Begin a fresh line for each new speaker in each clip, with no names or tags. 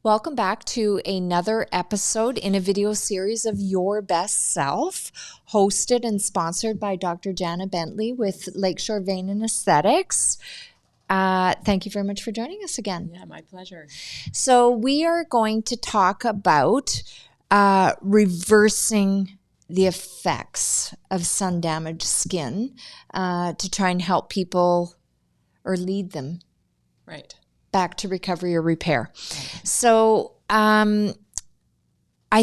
Welcome back to another episode in a video series of Your Best Self, hosted and sponsored by Dr. Jana Bentley with Lakeshore Vein and Aesthetics. Thank you very much for joining us again.
Yeah, my pleasure.
So we are going to talk about reversing the effects of sun-damaged skin to try and help people or lead them back to recovery or repair. Right. So I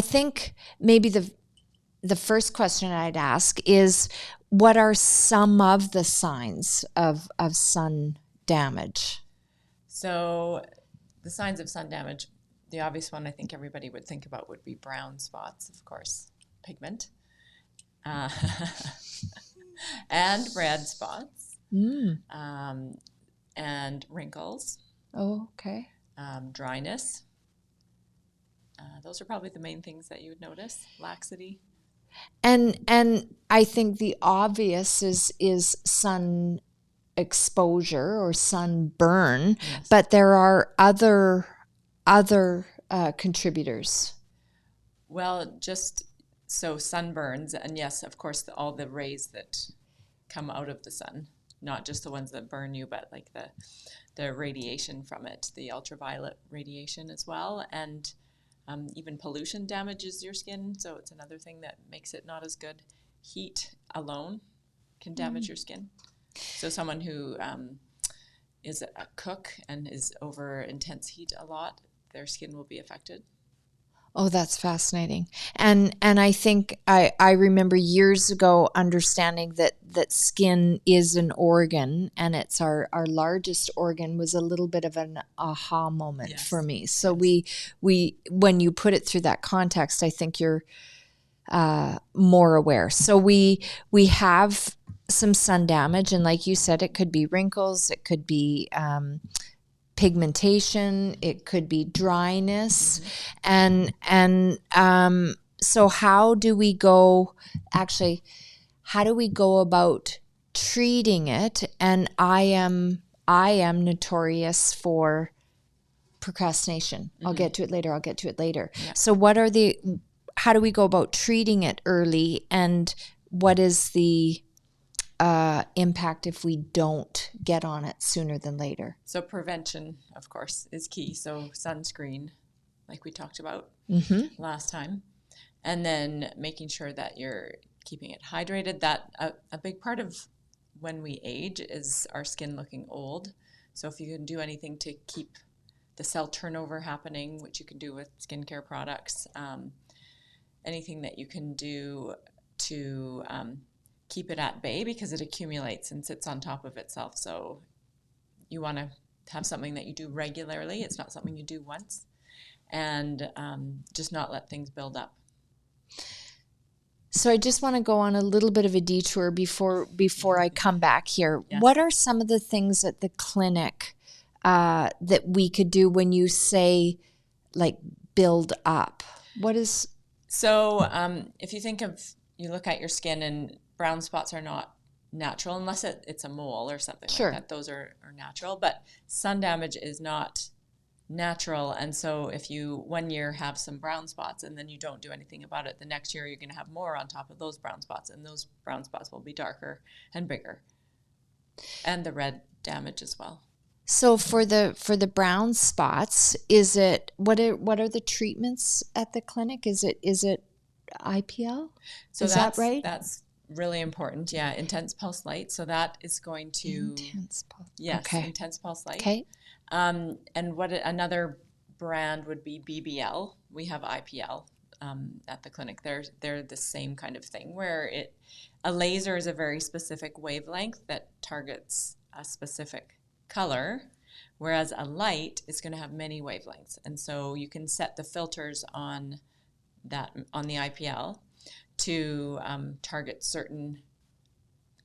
think maybe the first question I'd ask is, what are some of the signs of sun damage?
So the signs of sun damage, the obvious one I think everybody would think about would be brown spots, of course, pigment, and red spots, and wrinkles.
Oh, okay.
Dryness. Those are probably the main things that you would notice. Laxity.
And I think the obvious is sun exposure or sunburn, yes. But there are other contributors.
Well, just so sunburns, and yes, of course, all the rays that come out of the sun, not just the ones that burn you, but like the radiation from it, the ultraviolet radiation as well, and even pollution damages your skin, so it's another thing that makes it not as good. Heat alone can damage your skin. So someone who is a cook and is over intense heat a lot, their skin will be affected.
Oh, that's fascinating. And I think I remember years ago understanding that skin is an organ, and it's our largest organ. Was a little bit of an aha moment for me. So we when you put it through that context, I think you're more aware. So we have some sun damage, and like you said, it could be wrinkles, it could be pigmentation, it could be dryness, and so how do we go about treating it? And I am notorious for procrastination. I'll get to it later. Yeah. So how do we go about treating it early, and what is the impact if we don't get on it sooner than later?
So prevention, of course, is key. So sunscreen, like we talked about last time, and then making sure that you're keeping it hydrated. That a big part of when we age is our skin looking old. So if you can do anything to keep the cell turnover happening, which you can do with skincare products, anything that you can do to keep it at bay, because it accumulates and sits on top of itself. So you want to have something that you do regularly. It's not something you do once, and just not let things build up.
So I just want to go on a little bit of a detour before I come back here. Yes. What are some of the things at the clinic that we could do when you say like build up? What is...
So if you look at your skin, and brown spots are not natural unless it's a mole or something like that. Those are natural, but sun damage is not natural. And so if you one year have some brown spots and then you don't do anything about it, the next year you're going to have more on top of those brown spots, and those brown spots will be darker and bigger, and the red damage as well.
So for the brown spots, is it what are the treatments at the clinic? Is it IPL?
So is that right? That's really important. Yeah, intense pulse light. So that is going to intense pulse light. Okay. And another brand would be BBL. We have IPL at the clinic. They're the same kind of thing, where a laser is a very specific wavelength that targets a specific color, whereas a light is going to have many wavelengths, and so you can set the filters on the IPL to target certain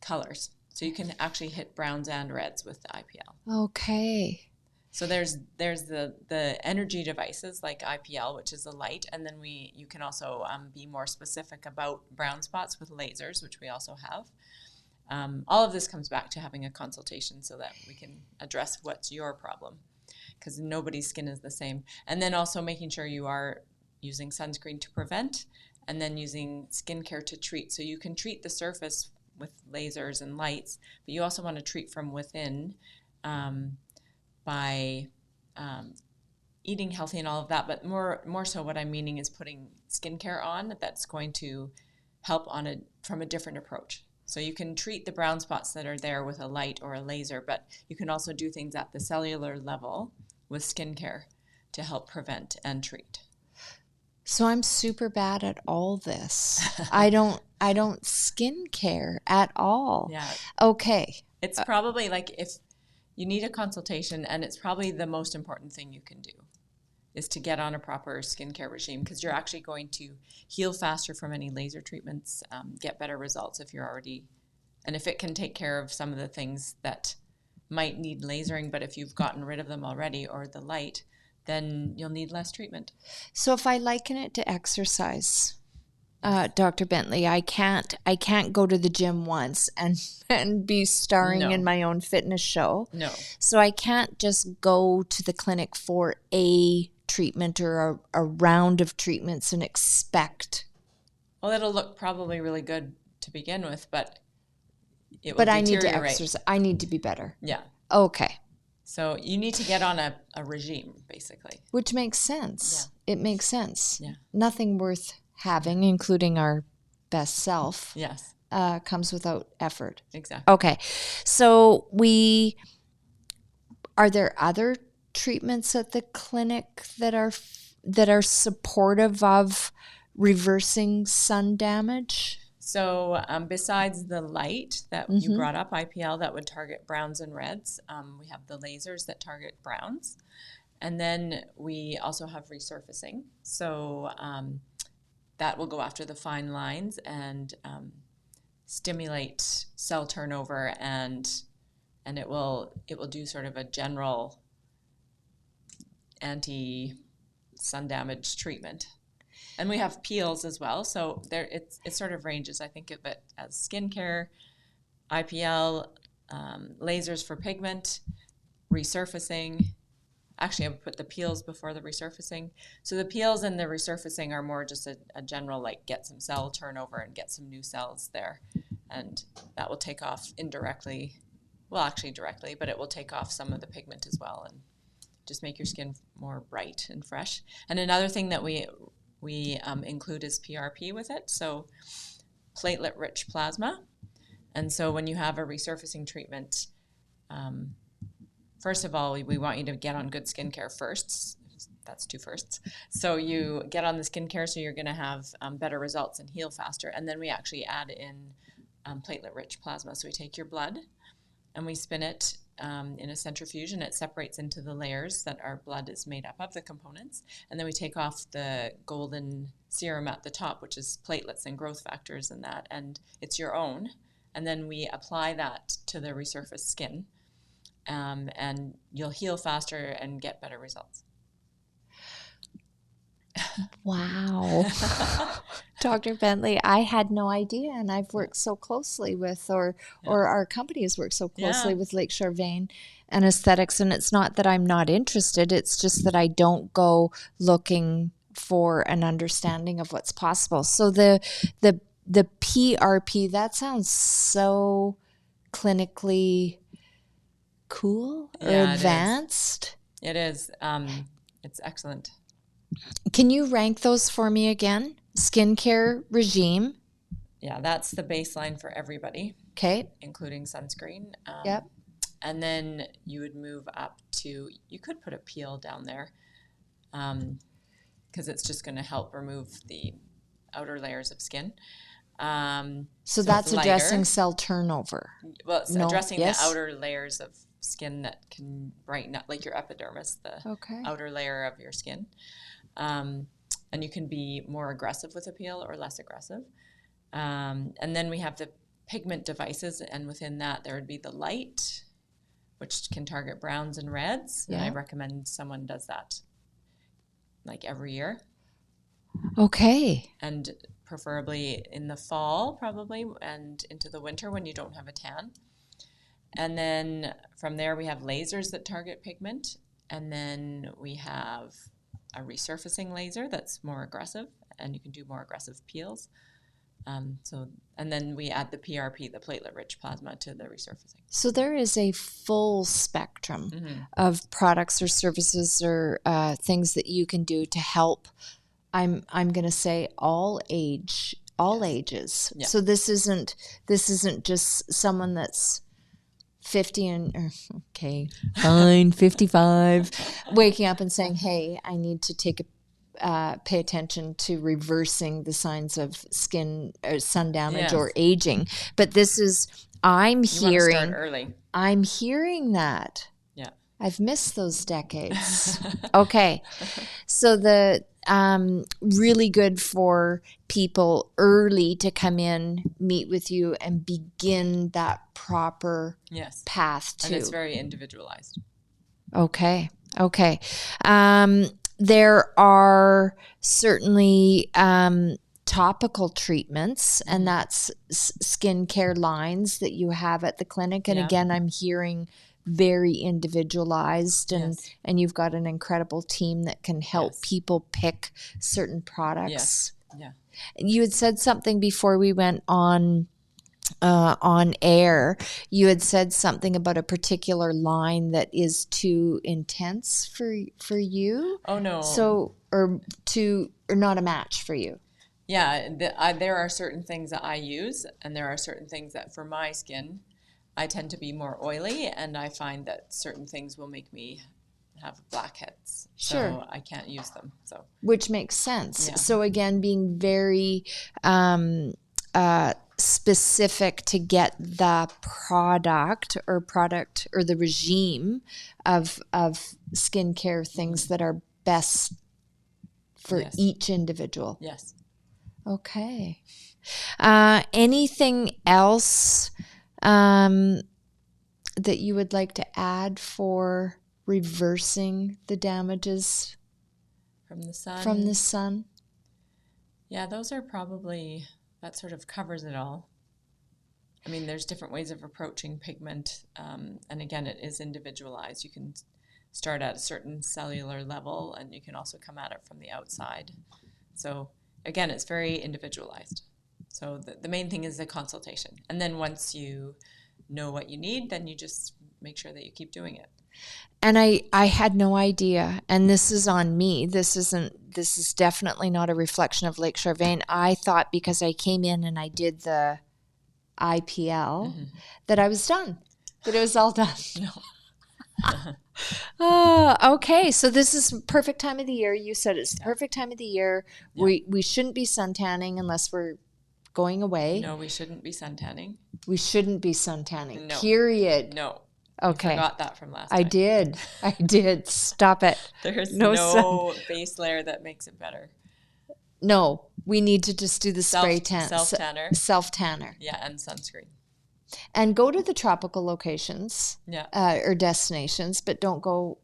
colors. So you can actually hit browns and reds with the IPL.
Okay.
So there's the energy devices like IPL, which is a light, and then you can also be more specific about brown spots with lasers, which we also have. All of this comes back to having a consultation so that we can address what's your problem. because nobody's skin is the same. And then also making sure you are using sunscreen to prevent and then using skincare to treat. So you can treat the surface with lasers and lights, but you also want to treat from within by eating healthy and all of that. But more so what I'm meaning is putting skincare on that's going to help from a different approach. So you can treat the brown spots that are there with a light or a laser, but you can also do things at the cellular level with skincare to help prevent and treat.
So I'm super bad at all this. I don't skincare at all.
Yeah.
Okay.
It's probably like if you need a consultation, and it's probably the most important thing you can do is to get on a proper skincare regime, because you're actually going to heal faster from any laser treatments, get better results if you're already, and if it can take care of some of the things that might need lasering, but if you've gotten rid of them already or the light, then you'll need less treatment.
So if I liken it to exercise, Dr. Bentley, I can't go to the gym once and be starring in my own fitness show.
No.
So I can't just go to the clinic for a treatment or a round of treatments and expect.
Well, it'll look probably really good to begin with, but it will
But
deteriorate.
I need to exercise. I need to be better.
Yeah.
Okay.
So you need to get on a regime, basically.
Which makes sense. Yeah. It makes sense.
Yeah.
Nothing worth having, including our best self,
yes,
comes without effort.
Exactly.
Okay. So are there other treatments at the clinic that are supportive of reversing sun damage?
So besides the light that you brought up, IPL, that would target browns and reds, we have the lasers that target browns. And then we also have resurfacing. So that will go after the fine lines and stimulate cell turnover, and it will do sort of a general anti-sun damage treatment. And we have peels as well, so there it sort of ranges. I think of it as skincare, IPL, lasers for pigment, resurfacing. Actually, I would put the peels before the resurfacing. So the peels and the resurfacing are more just a general, like, get some cell turnover and get some new cells there. And that will take off indirectly, well, actually directly, but it will take off some of the pigment as well and just make your skin more bright and fresh. And another thing that we include is PRP with it, so platelet-rich plasma. And so when you have a resurfacing treatment, first of all, we want you to get on good skincare first. That's two firsts. So you get on the skincare, so you're going to have better results and heal faster. And then we actually add in platelet-rich plasma. So we take your blood and we spin it in a centrifuge, and it separates into the layers that our blood is made up of, the components. And then we take off the golden serum at the top, which is platelets and growth factors and that, and it's your own. And then we apply that to the resurfaced skin, and you'll heal faster and get better results.
Wow. Dr. Bentley, I had no idea, and I've worked so closely with, or our company has worked so closely with Lakeshore Vein and Aesthetics, and it's not that I'm not interested, it's just that I don't go looking for an understanding of what's possible. So the PRP, that sounds so clinically cool or advanced.
It is. It's excellent.
Can you rank those for me again? Skincare regime.
Yeah, that's the baseline for everybody.
Okay.
Including sunscreen.
Yep.
And then you would move up to, you could put a peel down there, because it's just going to help remove the outer layers of skin.
So that's addressing cell turnover.
Well, it's addressing the outer layers of skin that can brighten up, like your epidermis, the outer layer of your skin. And you can be more aggressive with a peel or less aggressive. And then we have the pigment devices, and within that there would be the light, which can target browns and reds. Yeah. And I recommend someone does that like every year.
Okay.
And preferably in the fall, probably, and into the winter when you don't have a tan. And then from there we have lasers that target pigment, And then we have a resurfacing laser that's more aggressive, and you can do more aggressive peels. And then we add the PRP, the platelet-rich plasma, to the resurfacing.
So there is a full spectrum of products or services or things that you can do to help. I'm going to say all ages. Yeah. So this isn't just someone that's 50 and okay, fine, 55, waking up and saying, "Hey, I need to pay attention to reversing the signs of skin or sun damage or aging." But this is, I'm hearing that.
Yeah.
I've missed those decades. Okay. So the really good for people early to come in, meet with you, and begin that proper path too.
And it's very individualized.
Okay. There are certainly topical treatments, and that's skincare lines that you have at the clinic. And again, I'm hearing very individualized, and you've got an incredible team that can help people pick certain products.
Yeah.
You had said something before we went on air. You had said something about a particular line that is too intense for you.
Oh no.
So or not a match for you.
Yeah, there are certain things that I use, and there are certain things that for my skin, I tend to be more oily, and I find that certain things will make me have blackheads.
Sure.
So I can't use them. So
which makes sense.
Yeah.
So again, being very specific to get the product or the regime of skincare things that are best for each individual.
Yes.
Okay. Anything else that you would like to add for reversing the damages
from the sun?
From the sun?
Yeah, those are probably, that sort of covers it all. I mean, there's different ways of approaching pigment, and again, it is individualized. You can start at a certain cellular level, and you can also come at it from the outside. So again, it's very individualized. So the main thing is the consultation. And then once you know what you need, then you just make sure that you keep doing it.
And I had no idea, and this is on me. This is definitely not a reflection of Lakeshore Vein. I thought because I came in and I did the IPL that I was done, that it was all done.
No.
Okay. So this is perfect time of the year. You said it's the perfect time of the year. Yeah. We shouldn't be suntanning unless we're going away.
No, we shouldn't be suntanning.
We shouldn't be suntanning.
No.
Period.
No.
Okay.
I forgot that from last time.
I did. Stop it.
There's no base layer that makes it better.
No, we need to just do the spray tan.
Self-tanner.
Self-tanner.
Yeah, and sunscreen.
And go to the tropical locations.
Yeah.
Or destinations, but don't go.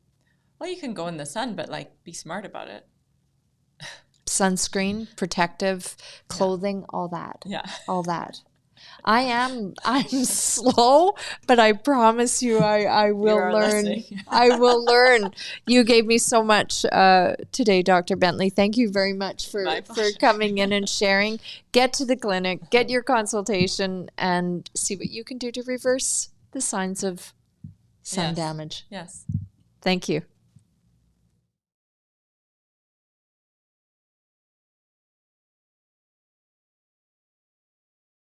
Well, you can go in the sun, but be smart about it.
Sunscreen, protective clothing, all that.
Yeah.
All that. I'm slow, but I promise you I will learn. I will learn. You gave me so much today, Dr. Bentley. Thank you very much for coming in and sharing. Get to the clinic, get your consultation, and see what you can do to reverse the signs of sun damage.
Yes.
Thank you.